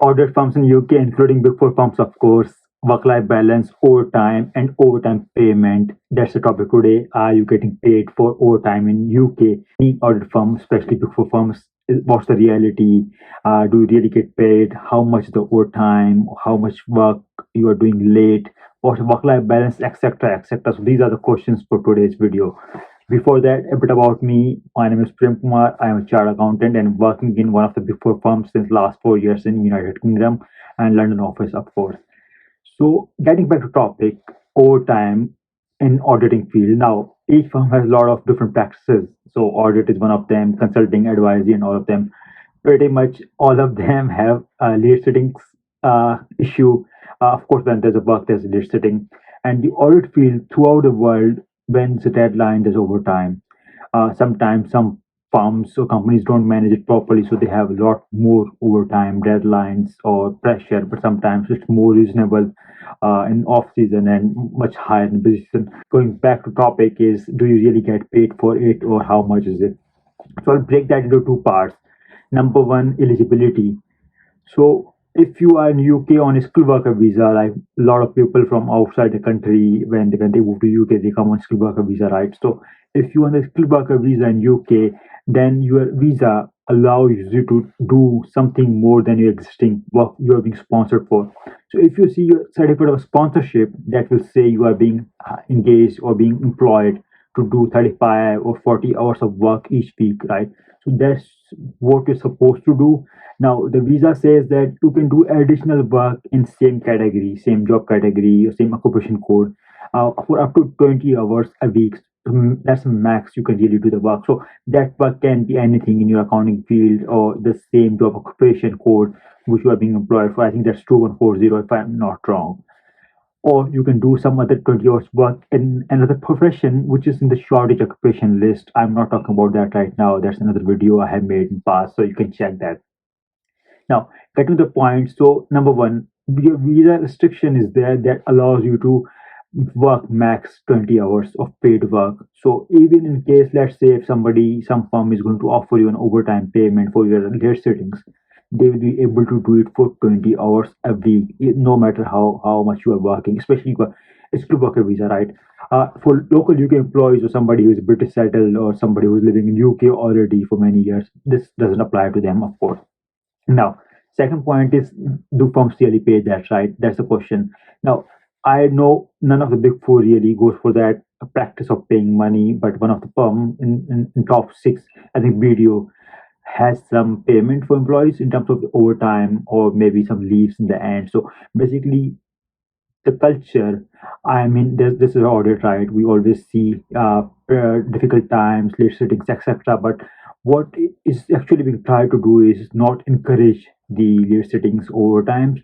Audit firms in UK, including Big Four firms, of course, work-life balance, overtime, and overtime payment. That's the topic today. Are you getting paid for overtime in UK? Any audit firm, especially Big Four firms, what's the reality? Do you really get paid? How much is the overtime? How much work you are doing late? What's work-life balance, etc., etc. So these are the questions for today's video. Before that, a bit about me. My name is Prem Kumar. I am a chartered accountant and working in one of the Big Four firms since last 4 years in United Kingdom and London office, of course. So, getting back to topic, overtime in auditing field. Now, each firm has a lot of different practices. So, audit is one of them, consulting, advisory, and all of them. Pretty much all of them have lead sittings issue. Of course, when there's a work, there's lead sitting. And the audit field throughout the world, when the deadline, there's overtime. Sometimes some firms or companies don't manage it properly, so they have a lot more overtime deadlines or pressure. But sometimes it's more reasonable in off season and much higher in busy season. Going back to topic is, do you really get paid for it or how much is it? So I'll break that into two parts. Number one, eligibility. So if you are in UK on a skilled worker visa, like a lot of people from outside the country, when they move to UK, they come on skilled worker visa, right? So if you are on a skilled worker visa in UK, then your visa allows you to do something more than your existing work you are being sponsored for. So if you see your certificate of sponsorship, that will say you are being engaged or being employed to do 35 or 40 hours of work each week, right? So that's what you're supposed to do. Now, the visa says that you can do additional work in same category, same job category, or same occupation code for up to 20 hours a week. That's max you can really do the work. So that work can be anything in your accounting field or the same job occupation code which you are being employed for. I think that's 2140 if I'm not wrong. Or you can do some other 20 hours work in another profession which is in the shortage occupation list. I'm not talking about that right now. That's another video I have made in past, so you can check that. Now, getting to the point. So, number one, your visa restriction is there that allows you to work max 20 hours of paid work. So, even in case, let's say, if some firm is going to offer you an overtime payment for your late sittings, they will be able to do it for 20 hours a week, no matter how much you are working, especially for a skilled worker visa, right? For local UK employees or somebody who is British settled or somebody who is living in UK already for many years, this doesn't apply to them, of course. Now, second point is, do firms really pay that, right? That's the question. Now, I know none of the big four really goes for that practice of paying money, but one of the firm in top six, I think video has some payment for employees in terms of overtime or maybe some leaves in the end. So basically, the culture, I mean, this is audit, right? We always see difficult times, late sittings, etc. But what is actually being tried to do is not encourage the late sittings over times.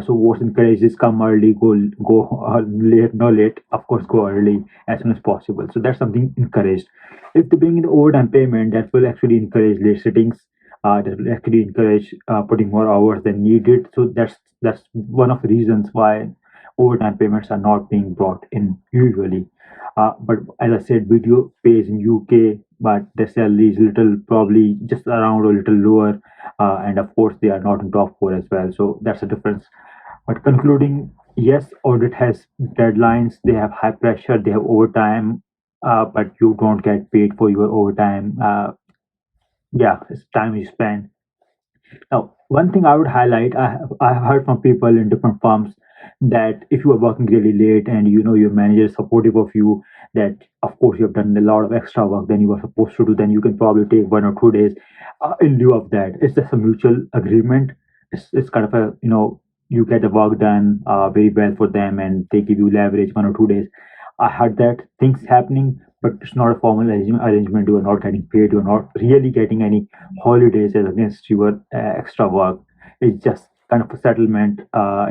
So what's encouraged is come early, go late, no late. Of course, go early as soon as possible. So that's something encouraged. If they bring in the overtime payment, that will actually encourage late sittings. That will actually encourage putting more hours than needed. So that's one of the reasons why overtime payments are not being brought in usually. But as I said, video pays in UK, but the salary is little, probably just around or little lower, and of course they are not in top four as well. So that's the difference. But concluding, yes, audit has deadlines. They have high pressure. They have overtime, but you don't get paid for your overtime. Yeah, it's time you spend. Now, one thing I would highlight, I have heard from people in different firms that if you are working really late and you know your manager is supportive of you, that of course you have done a lot of extra work than you were supposed to do, then you can probably take 1 or 2 days in lieu of that. It's just a mutual agreement. It's kind of a, you get the work done very well for them and they give you leverage 1 or 2 days. I heard that things happening, but it's not a formal arrangement. You are not getting paid. You are not really getting any holidays as against your extra work. It's just kind of a settlement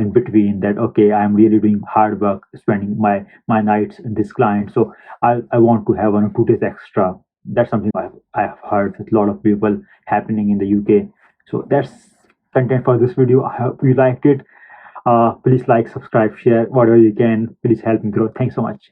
in between that. Okay, I'm really doing hard work, spending my nights in this client, so I want to have 1 or 2 days extra. That's something I have heard with a lot of people happening in the UK. So that's content for this video. I hope you liked it. Please like, subscribe, share, whatever you can. Please help me grow. Thanks so much.